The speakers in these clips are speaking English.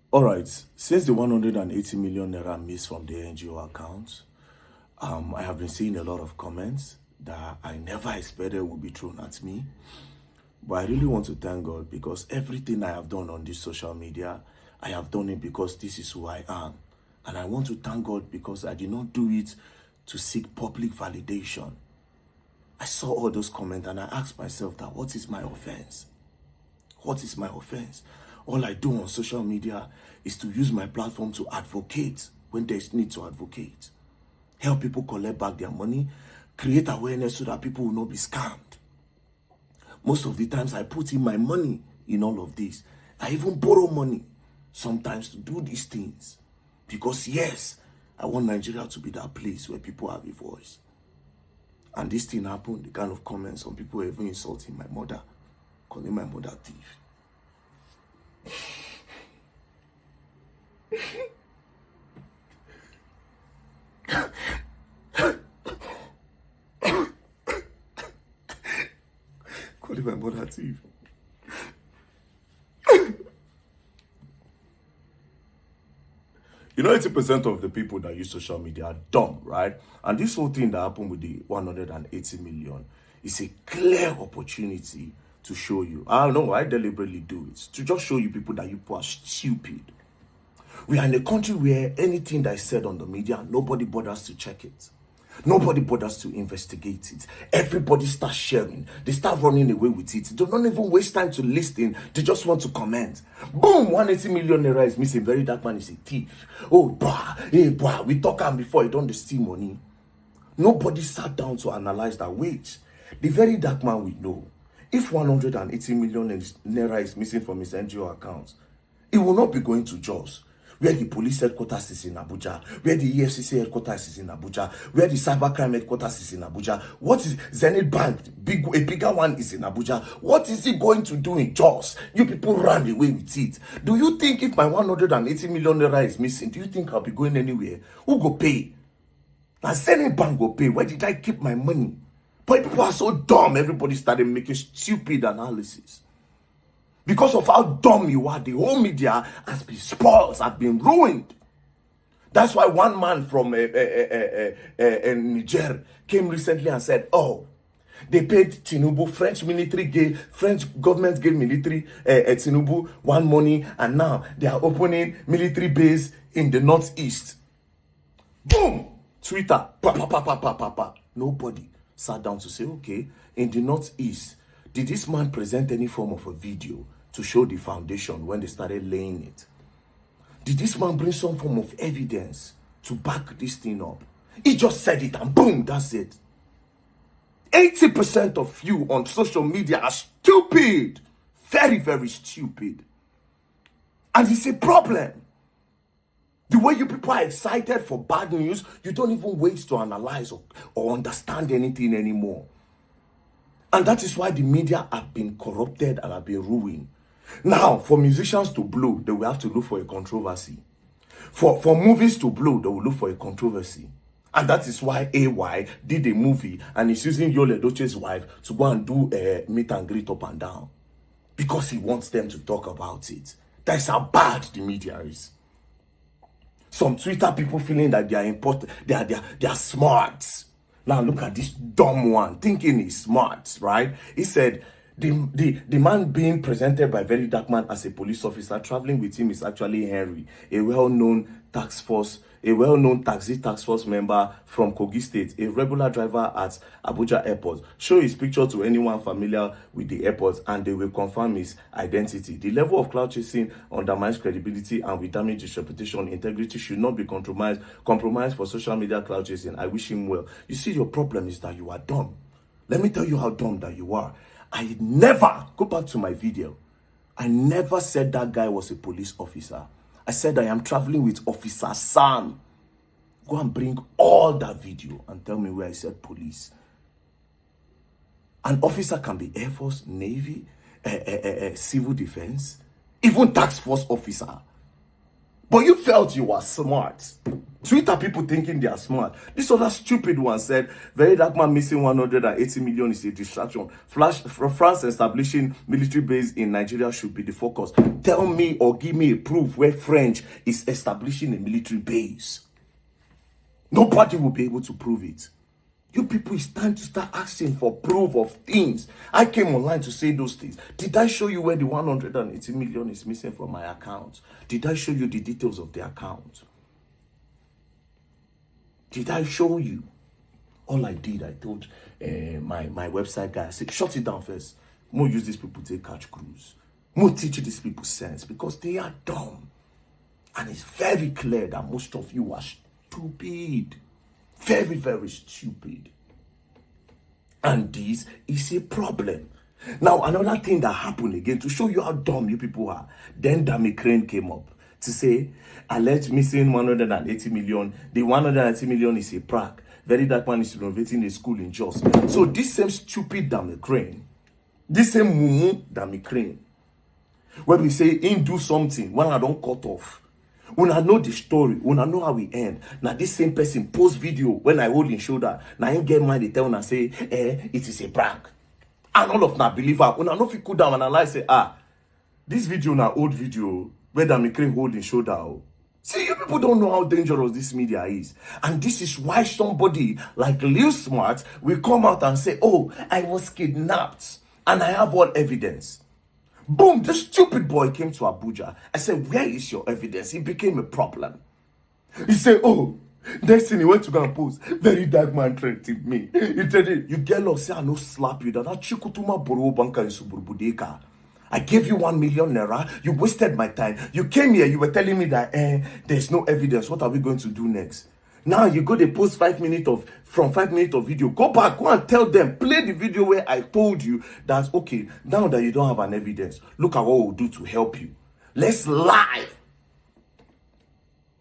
All right, since the 180 million naira missed from the NGO account, I have been seeing a lot of comments that I never expected would be thrown at me. But I really want to thank God because everything I have done on this social media, I have done it because this is who I am. And I want to thank God because I did not do it to seek public validation. I saw all those comments and I asked myself that what is my offense? What is my offense? All I do on social media is to use my platform to advocate when there's need to advocate. Help people collect back their money, create awareness so that people will not be scammed. Most of the times I put in my money in all of this. I even borrow money sometimes to do these things. Because yes, I want Nigeria to be that place where people have a voice. And this thing happened, the kind of comments, some people were even insulting my mother, calling my mother thief. Calling my mother thief. You know, 80% of the people that use social media are dumb, right? And this whole thing that happened with the 180 million is a clear opportunity to show you. I don't know, I deliberately do it. To just show you people that you people are stupid. We are in a country where anything that is said on the media, nobody bothers to check it. Nobody bothers to investigate it. Everybody starts sharing. They start running away with it. They don't even waste time to listen. They just want to comment. Boom! 180 million naira is missing. VeryDarkman is a thief. Oh, bah! Hey, bah! We talk am before you don't steal money. Nobody sat down to analyze that. Wait, the VeryDarkman we know. If 180 million naira is missing from his NGO accounts, it will not be going to Jos, where the police headquarters is in Abuja, where the EFCC headquarters is in Abuja, where the cybercrime headquarters is in Abuja. What is Zenith Bank? A bigger one is in Abuja. What is he going to do in Jos? You people ran away with it. Do you think if my 180 million naira is missing, do you think I'll be going anywhere? Who go pay? Now Zenith Bank go pay. Where did I keep my money? But people are so dumb, everybody started making stupid analysis. Because of how dumb you are, the whole media has been spoiled, has been ruined. That's why one man from Niger came recently and said, oh, they paid Tinubu, French government gave military Tinubu one money, and now they are opening military base in the northeast. Boom! Twitter, Nobody sat down to say, okay, in the northeast, did this man present any form of a video to show the foundation when they started laying it? Did this man bring some form of evidence to back this thing up? He just said it and boom, that's it. 80% of you on social media are stupid. Very, very stupid. And it's a problem. The way you people are excited for bad news, you don't even wait to analyze or understand anything anymore. And that is why the media have been corrupted and have been ruined. Now, for musicians to blow, they will have to look for a controversy. For movies to blow, they will look for a controversy. And that is why AY did a movie and is using Yul Edochie's wife to go and do a meet and greet up and down. Because he wants them to talk about it. That is how bad the media is. Some Twitter people feeling that they are important, they are smart. Now look at this dumb one, thinking he's smart, right? He said the man being presented by VeryDarkman as a police officer, traveling with him is actually Henry, a well-known taxi task force member from Kogi State, a regular driver at Abuja Airport. Show his picture to anyone familiar with the airport and they will confirm his identity. The level of cloud chasing undermines credibility and will damage his reputation. Integrity should not be compromised for social media cloud chasing. I wish him well. You see, your problem is that you are dumb. Let me tell you how dumb that you are. I never, go back to my video, I never said that guy was a police officer. I said I am traveling with Officer Sam. Go and bring all that video and tell me where I said police. An officer can be Air Force, Navy, Civil Defense, even task force officer. But you felt you were smart. Twitter people thinking they are smart. This other stupid one said, VeryDarkman missing 180 million is a distraction. France establishing military base in Nigeria should be the focus. Tell me or give me a proof where French is establishing a military base. Nobody will be able to prove it. You people, it's time to start asking for proof of things. I came online to say those things. Did I show you where the 180 million is missing from my account? Did I show you the details of the account? Did I show you? All I did, I told my website guy, I said, shut it down first. More use these people to catch cruise. More teach these people sense because they are dumb. And it's very clear that most of you are stupid. Very, very stupid. And this is a problem. Now, another thing that happened again to show you how dumb you people are. Then Dami Crane came up to say, alleged missing 180 million. The 180 million is a prank. VeryDarkman is renovating a school in Jos. So this same stupid Dami Crane, this same mumu Dami Crane, when we say in do something, when I don't cut off, when I know the story, when I know how we end, now this same person post video when I hold in shoulder, now I get mad, they tell and say, it is a prank. And all of na believer, when I know if you cool down and I say, this video na old video, where Dami Crane hold in shoulder. Oh. See, you people don't know how dangerous this media is. And this is why somebody like Lil Smart will come out and say, oh, I was kidnapped and I have all evidence. Boom, this stupid boy came to Abuja. I said, where is your evidence? It became a problem. He said, oh, next thing he went to go and post, VeryDarkman threatened me. He said, you get lost, say I no slap you. That chikutuma boro banka in suburbudeka. I gave you 1 million naira. You wasted my time. You came here, you were telling me that there's no evidence. What are we going to do next? Now you go to post 5 minutes of video. Go back, go and tell them, play the video where I told you that, okay, now that you don't have an evidence, look at what we'll do to help you. Let's lie.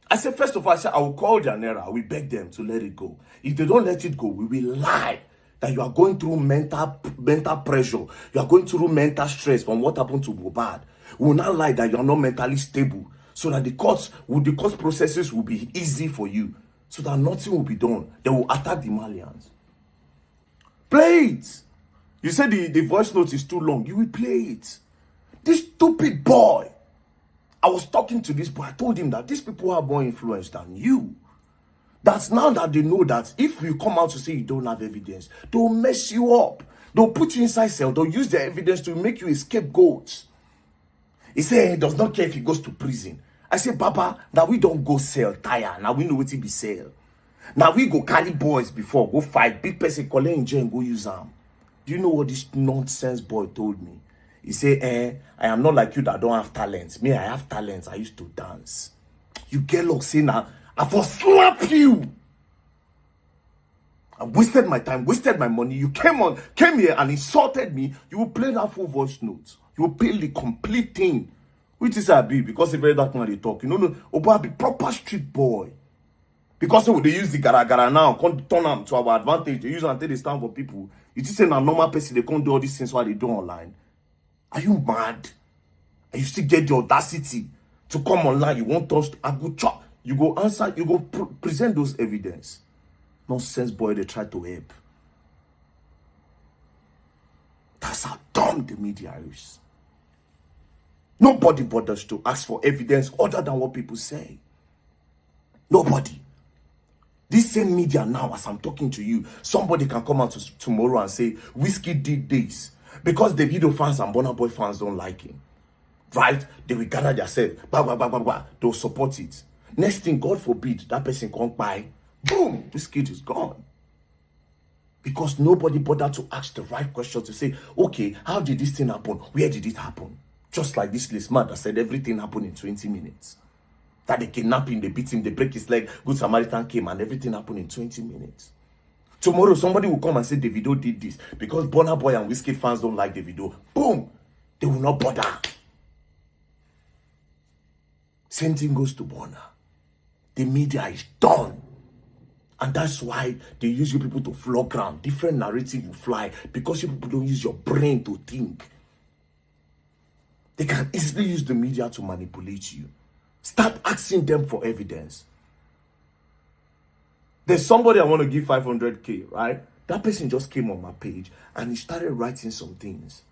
I said, first of all, I will call their Naira. We beg them to let it go. If they don't let it go, we will lie that you are going through mental pressure. You are going through mental stress from what happened to Bobad. We will not lie that you are not mentally stable, so that the court processes will be easy for you, so that nothing will be done. They will attack the Malians. Play it. You said the voice note is too long. You will play it. This stupid boy. I was talking to this boy. I told him that these people have more influence than you. That's now that they know that if you come out to say you don't have evidence, they'll mess you up. They'll put you inside cell. They'll use their evidence to make you a scapegoat. He said he does not care if he goes to prison. I said, Papa, now we don't go sell tire. Now we know what it be sell. Now we go carry boys before, go fight. Big person collect in jail and go use them. Do you know what this nonsense boy told me? He said, I am not like you that don't have talents. Me, I have talents. I used to dance. You get locked, say now, I for slap you. I wasted my time, wasted my money. You came here and insulted me. You will play that full voice note. You will play the complete thing. Which is I be, because the VeryDarkman they talk. You know, Oba be proper street boy. Because they use the gara now, can't turn them to our advantage. They use it until they stand for people. You just say a normal person, they can't do all these things while they do online. Are you mad? And you still get the audacity to come online. You won't touch, I go chop. You go answer, you go present those evidence. Nonsense boy, they try to help. That's how dumb the media is. Nobody bothers to ask for evidence other than what people say. Nobody. This same media now, as I'm talking to you, somebody can come out tomorrow and say, Whiskey did this. Because the video fans and Burna Boy fans don't like him. Right? They will gather themselves. They'll support it. Next thing, God forbid, that person can't buy. Boom! This kid is gone. Because nobody bothered to ask the right question to say, okay, how did this thing happen? Where did it happen? Just like this list man that said everything happened in 20 minutes. That they kidnap him, they beat him, they break his leg. Good Samaritan came and everything happened in 20 minutes. Tomorrow, somebody will come and say Davido did this. Because Burna Boy and Whiskey fans don't like Davido. Boom! They will not bother. Same thing goes to Burna. The media is done. And that's why they use you people to flog ground. Different narrative will fly. Because you people don't use your brain to think. They can easily use the media to manipulate you. Start asking them for evidence. There's somebody I want to give 500K, right? That person just came on my page and he started writing some things.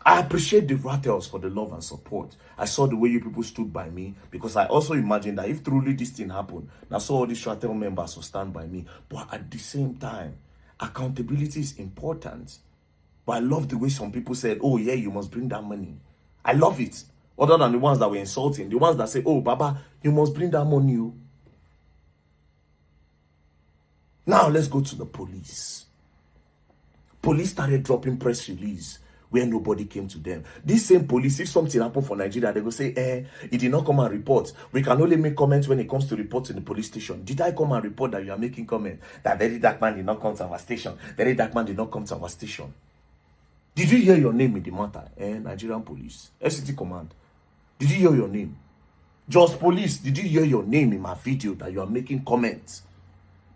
I appreciate the Rattles for the love and support. I saw the way you people stood by me, because I also imagined that if truly this thing happened, I saw all these Rattle members will stand by me. But at the same time, accountability is important. But I love the way some people said, oh yeah, you must bring that money. I love it. Other than the ones that were insulting, the ones that say, oh Baba, you must bring that money. Now let's go to the police. Police started dropping press release where nobody came to them. This same police, if something happened for Nigeria, they go say, he did not come and report. We can only make comments when it comes to reports in the police station. Did I come and report that you are making comments that VeryDarkman did not come to our station? VeryDarkman did not come to our station. Did you hear your name in the matter? Nigerian police, FCT command. Did you hear your name? Just police, did you hear your name in my video that you are making comments?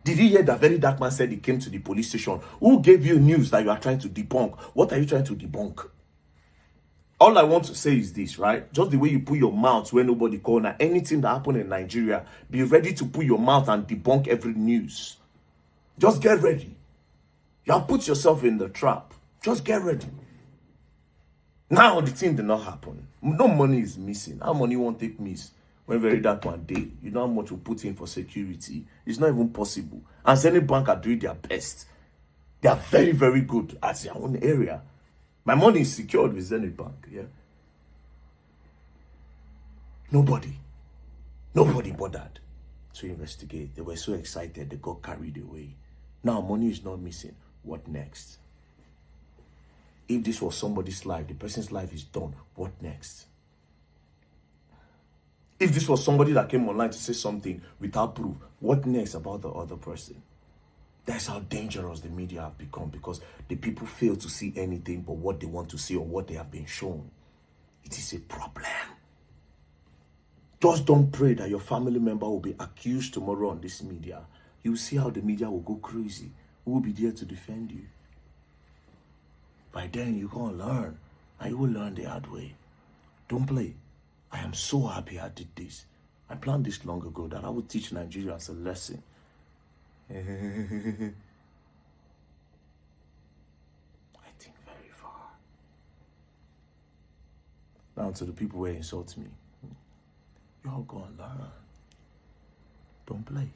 Did you hear that VeryDarkman said he came to the police station? Who gave you news that you are trying to debunk? What are you trying to debunk? All I want to say is this, right? Just the way you put your mouth where nobody called, now anything that happened in Nigeria, be ready to put your mouth and debunk every news. Just get ready. You have put yourself in the trap. Just get ready. Now the thing did not happen. No money is missing. How money won't take miss? When VeryDarkman day, you know how much we put in for security. It's not even possible. And any bank are doing their best. They are very, very good at their own area. My money is secured with Zenith Bank, yeah. Nobody bothered to investigate. They were so excited, they got carried away. Now money is not missing. What next? If this was somebody's life, the person's life is done. What next? If this was somebody that came online to say something without proof, what next about the other person? That's how dangerous the media have become, because the people fail to see anything but what they want to see or what they have been shown. It is a problem. Just don't pray that your family member will be accused tomorrow on this media. You will see how the media will go crazy. Who will be there to defend you? By then, you're going to learn, and you will learn the hard way. Don't play. I am so happy I did this. I planned this long ago that I would teach Nigeria as a lesson. I think very far. Now to the people who insult me. Y'all go and learn. Don't play.